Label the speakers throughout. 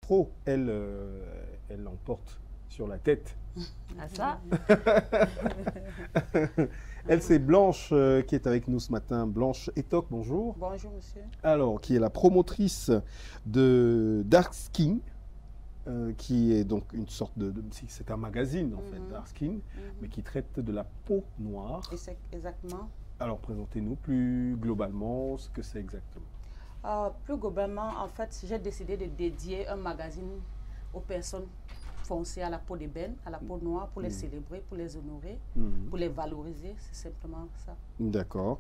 Speaker 1: afro, elle, elle l'emporte sur la tête.
Speaker 2: Ah ça.
Speaker 1: Elle, c'est Blanche qui est avec nous ce matin. Blanche Etoc, bonjour.
Speaker 3: Bonjour, monsieur.
Speaker 1: Alors, qui est la promotrice de Dark Skin, qui est donc une sorte c'est un magazine, en fait, Dark Skin, mais qui traite de la peau noire.
Speaker 3: Exactement.
Speaker 1: Alors, présentez-nous plus globalement ce que c'est exactement.
Speaker 3: Plus globalement, en fait, j'ai décidé de dédier un magazine aux personnes foncées à la peau d'ébène, à la peau noire, pour les célébrer, pour les honorer, pour les valoriser, c'est simplement ça.
Speaker 1: D'accord.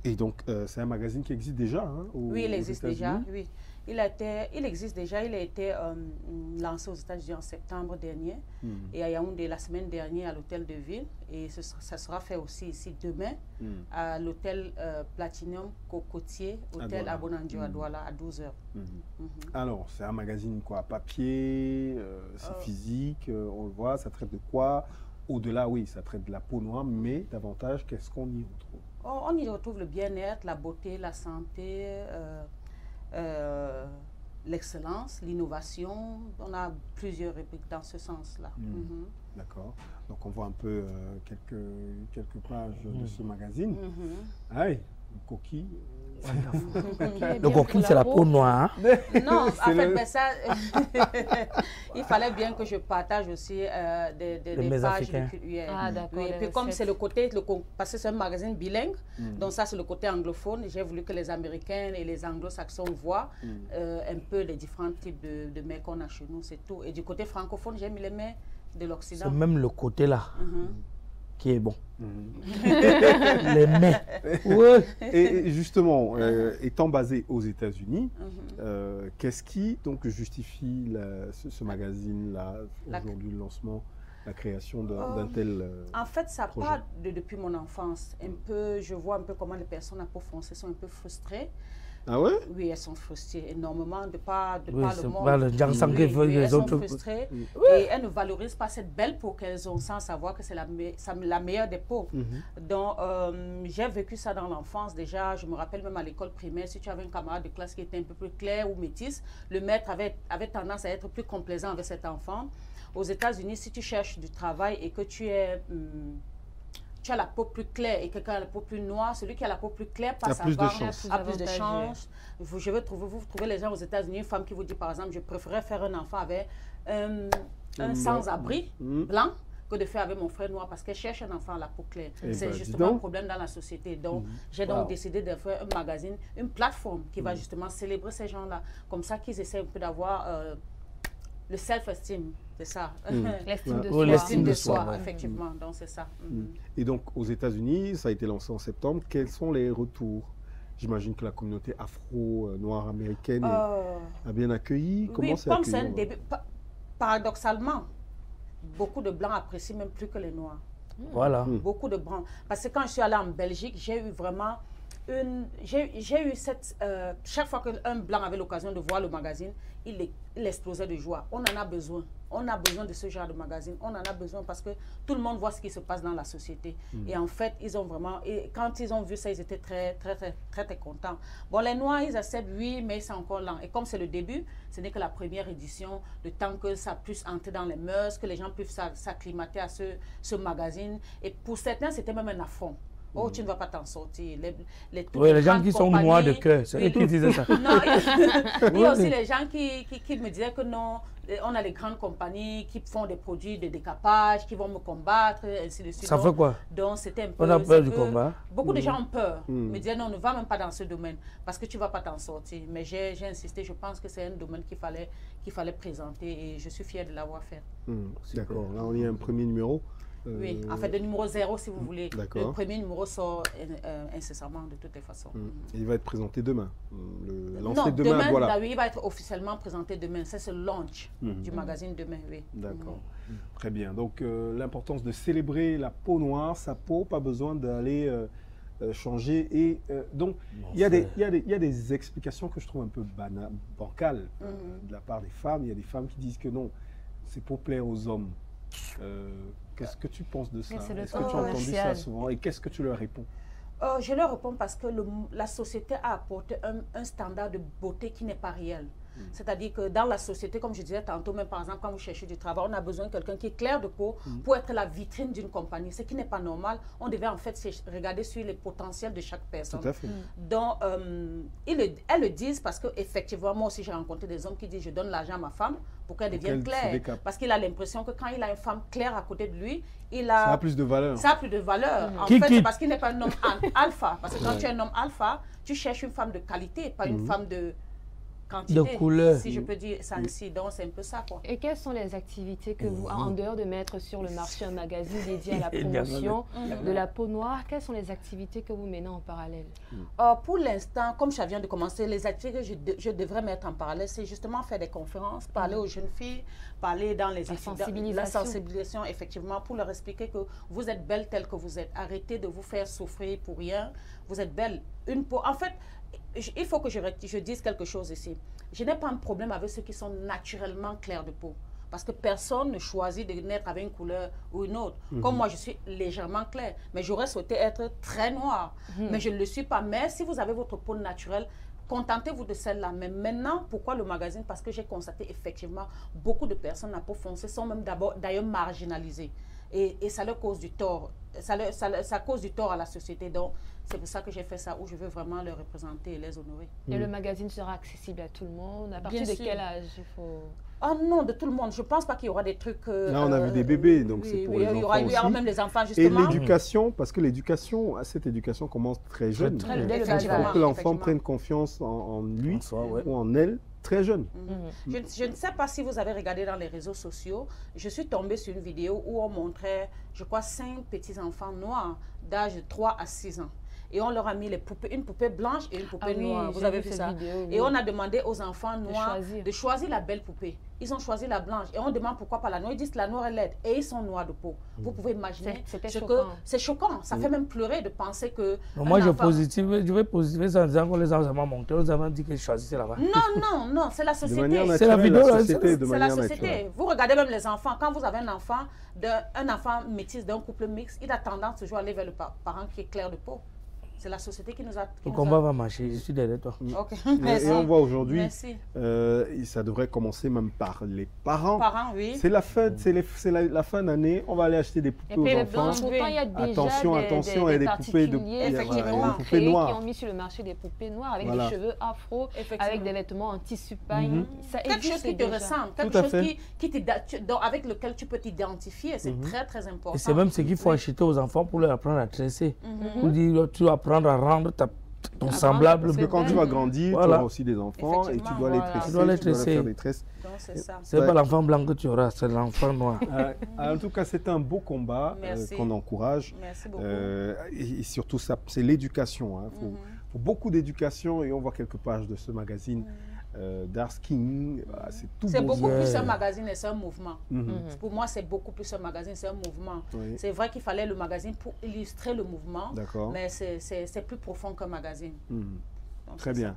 Speaker 1: Et donc, c'est un magazine qui existe déjà, hein,
Speaker 3: oui, il existe déjà, oui. Il existe déjà, il a été lancé aux États-Unis en septembre dernier et à Yaoundé la semaine dernière à l'hôtel de ville, et ça sera fait aussi ici demain à l'hôtel Platinum Cocotier, hôtel à Bonandio à Douala à 12h.
Speaker 1: Alors, c'est un magazine quoi, papier, c'est physique, on le voit, ça traite de quoi? Au-delà, oui, ça traite de la peau noire, mais davantage, qu'est-ce qu'on y retrouve?
Speaker 3: On y retrouve le bien-être, la beauté, la santé, l'excellence, l'innovation. On a plusieurs répliques dans ce sens-là.
Speaker 1: D'accord. Donc, on voit un peu quelques pages de ce magazine. Ah oui, une coquille.
Speaker 2: Le coquille, c'est la peau noire.
Speaker 3: Non, en fait, mais ça, il fallait bien que je partage aussi des pages de culture.
Speaker 2: Ah, d'accord.
Speaker 3: Et puis comme c'est le côté, parce que c'est un magazine bilingue, donc ça c'est le côté anglophone, j'ai voulu que les Américains et les Anglo-Saxons voient un peu les différents types de mets qu'on a chez nous, c'est tout. Et du côté francophone, j'ai mis les mets de l'Occident.
Speaker 2: C'est même le côté là qui est bon. Les mets. Ouais.
Speaker 1: Et justement, étant basé aux États-Unis, qu'est-ce qui donc justifie ce magazine-là, aujourd'hui le lancement, la création d'un tel
Speaker 3: en fait, ça
Speaker 1: projet.
Speaker 3: part depuis mon enfance. Je vois un peu comment les personnes à peau foncée sont un peu frustrées.
Speaker 1: Ah ouais?
Speaker 3: Oui, elles sont frustrées énormément de par le monde.
Speaker 2: Elles
Speaker 3: sont frustrées et elles ne valorisent pas cette belle peau qu'elles ont sans savoir que c'est la meilleure des peaux. Donc, j'ai vécu ça dans l'enfance déjà. Je me rappelle même à l'école primaire, si tu avais un camarade de classe qui était un peu plus clair ou métis, le maître avait tendance à être plus complaisant avec cet enfant. Aux États-Unis, si tu cherches du travail et que tu as la peau plus claire et quelqu'un a la peau plus noire, celui qui a la peau plus claire passe à plus de chance. Vous trouvez les gens aux États-Unis, une femme qui vous dit par exemple, je préférais faire un enfant avec un sans-abri blanc que de faire avec mon frère noir parce qu'elle cherche un enfant à la peau claire. C'est justement un problème dans la société. Donc, j'ai donc décidé de faire un magazine, une plateforme qui va justement célébrer ces gens-là, comme ça qu'ils essaient un peu d'avoir le self-esteem. C'est ça.
Speaker 2: L'estime
Speaker 3: de soi, effectivement. Donc, c'est ça.
Speaker 1: Et donc, aux États-Unis, ça a été lancé en septembre. Quels sont les retours? J'imagine que la communauté afro-noire américaine a bien accueilli. Comment c'est accueilli?
Speaker 3: C'est un début. Paradoxalement, beaucoup de Blancs apprécient même plus que les Noirs.
Speaker 2: Voilà.
Speaker 3: Beaucoup de Blancs. Parce que quand je suis allée en Belgique, j'ai eu vraiment j'ai eu cette... chaque fois qu'un Blanc avait l'occasion de voir le magazine, il explosait de joie. On en a besoin. On a besoin de ce genre de magazine. On en a besoin parce que tout le monde voit ce qui se passe dans la société. Et en fait, ils ont vraiment... Et quand ils ont vu ça, ils étaient très contents. Bon, les Noirs, ils acceptent, oui, mais c'est encore lent. Et comme c'est le début, ce n'est que la première édition, le temps que ça puisse entrer dans les mœurs, que les gens puissent s'acclimater à ce magazine. Et pour certains, c'était même un affront. Oh, tu ne vas pas t'en sortir.
Speaker 2: Les gens qui sont noirs de cœur, c'est eux qui disaient ça.
Speaker 3: Non, il y a aussi les gens qui me disaient que non, on a les grandes compagnies qui font des produits de décapage, qui vont me combattre, ainsi de suite.
Speaker 2: Ça fait quoi?
Speaker 3: Donc, c'était un peu...
Speaker 2: On a peur du combat.
Speaker 3: Beaucoup de gens ont peur. Me disaient non, ne va même pas dans ce domaine parce que tu ne vas pas t'en sortir. Mais j'ai insisté, je pense que c'est un domaine qu'il fallait présenter et je suis fière de l'avoir fait.
Speaker 1: D'accord, là on y a un premier numéro.
Speaker 3: Oui, en fait, le numéro 0, si vous voulez. Le premier numéro sort incessamment, de toutes les façons.
Speaker 1: Il va être présenté demain.
Speaker 3: Demain, voilà. Il va être officiellement présenté demain. C'est le launch du magazine demain, oui.
Speaker 1: D'accord. Très bien. Donc, l'importance de célébrer la peau noire, sa peau, pas besoin d'aller changer. Et donc, il y a des explications que je trouve un peu bancales de la part des femmes. Il y a des femmes qui disent que non, c'est pour plaire aux hommes. Qu'est-ce que tu penses de ça? Est-ce que tu as entendu ça souvent? Et qu'est-ce que tu leur réponds?
Speaker 3: Je leur réponds parce que la société a apporté un standard de beauté qui n'est pas réel. C'est-à-dire que dans la société, comme je disais tantôt, même par exemple, quand vous cherchez du travail, on a besoin de quelqu'un qui est clair de peau pour être la vitrine d'une compagnie, ce qui n'est pas normal. On devait en fait regarder sur les potentiels de chaque personne.
Speaker 1: Tout à fait.
Speaker 3: Donc, elles le disent parce qu'effectivement, moi aussi, j'ai rencontré des hommes qui disent, je donne l'argent à ma femme pour qu'elle devienne claire. Parce qu'il a l'impression que quand il a une femme claire à côté de lui, ça
Speaker 1: a plus de valeur.
Speaker 3: Ça a plus de valeur. En fait, c'est parce qu'il n'est pas un homme alpha. Parce que quand tu es un homme alpha, tu cherches une femme de qualité, pas une femme de quantité.
Speaker 2: De couleur.
Speaker 3: Si je peux dire ça ainsi. Donc, c'est un peu ça, quoi.
Speaker 4: Et quelles sont les activités que vous, en dehors de mettre sur le marché un magazine dédié à la promotion de la peau noire, quelles sont les activités que vous menez en parallèle?
Speaker 3: Pour l'instant, comme je viens de commencer, les activités que je devrais mettre en parallèle, c'est justement faire des conférences, parler aux jeunes filles, parler dans les études, la sensibilisation, effectivement, pour leur expliquer que vous êtes belle telle que vous êtes. Arrêtez de vous faire souffrir pour rien. Vous êtes belle. Une peau. En fait, il faut que je dise quelque chose ici. Je n'ai pas un problème avec ceux qui sont naturellement clairs de peau. Parce que personne ne choisit de naître avec une couleur ou une autre. Comme moi, je suis légèrement claire. Mais j'aurais souhaité être très noire. Mais je ne le suis pas. Mais si vous avez votre peau naturelle, contentez-vous de celle-là. Mais maintenant, pourquoi le magazine? Parce que j'ai constaté effectivement beaucoup de personnes à peau foncée sont même d'ailleurs marginalisées. Et ça leur cause du tort. Ça cause du tort à la société. Donc, c'est pour ça que j'ai fait ça, où je veux vraiment les représenter et les honorer.
Speaker 4: Et le magazine sera accessible à tout le monde? À partir de quel âge il faut...
Speaker 3: Oh non, de tout le monde. Je ne pense pas qu'il y aura des trucs...
Speaker 1: Là, on a vu des bébés, donc c'est pour les enfants aussi.
Speaker 3: Il y aura même les enfants, justement.
Speaker 1: Et l'éducation, parce que cette éducation commence très jeune. Il faut que l'enfant prenne confiance en lui ou en elle très jeune.
Speaker 3: Je ne sais pas si vous avez regardé dans les réseaux sociaux. Je suis tombée sur une vidéo où on montrait, je crois, 5 petits-enfants noirs d'âge de 3 à 6 ans. Et on leur a mis une poupée blanche et une poupée noire. Vous avez vu ça? Et on a demandé aux enfants noirs de choisir la belle poupée. Ils ont choisi la blanche. Et on demande pourquoi pas la noire. Ils disent que la noire est laide. Et ils sont noirs de peau. Vous pouvez imaginer que c'est choquant. Ça fait même pleurer de penser que...
Speaker 2: Moi, je vais positiver ça en disant que les enfants monté. Nous avons dit qu'ils choisissaient là-bas.
Speaker 3: Non, c'est la société.
Speaker 2: C'est la vidéo,
Speaker 3: c'est la société. Vous regardez même les enfants. Quand vous avez un enfant métis d'un couple mixte, il a tendance toujours à aller vers le parent qui est clair de peau. C'est la société qui nous a...
Speaker 2: Le combat va marcher, je suis derrière toi.
Speaker 3: Okay.
Speaker 1: Et on voit aujourd'hui, ça devrait commencer même par les parents.
Speaker 3: Oui.
Speaker 1: C'est la fin, la fin d'année, on va aller acheter des poupées aux enfants.
Speaker 4: Pourtant, il y a déjà
Speaker 1: attention, il y a des poupées
Speaker 4: noires qui ont mis sur le marché des poupées noires avec des cheveux afro, avec des vêtements en tissu paille.
Speaker 3: Quelque chose qui te ressemble, quelque chose avec lequel tu peux t'identifier, c'est très très important.
Speaker 2: Et c'est même ce qu'il faut acheter aux enfants pour leur apprendre à tresser. Pour dire, tu vas apprendre à rendre ton semblable.
Speaker 1: Parce que quand tu vas grandir, tu auras aussi des enfants et tu dois les tresser. Tu dois les faire des tresses.
Speaker 3: C'est
Speaker 2: pas l'enfant blanc que tu auras, c'est l'enfant noir.
Speaker 1: En tout cas, c'est un beau combat qu'on encourage.
Speaker 3: Merci beaucoup.
Speaker 1: Et surtout, c'est l'éducation. Il faut beaucoup d'éducation et on voit quelques pages de ce magazine. Dark King, c'est tout.
Speaker 3: C'est beaucoup plus un magazine et c'est un mouvement. Pour moi, c'est beaucoup plus un magazine, c'est un mouvement. C'est vrai qu'il fallait le magazine pour illustrer le mouvement, mais c'est plus profond qu'un magazine.
Speaker 1: Très bien.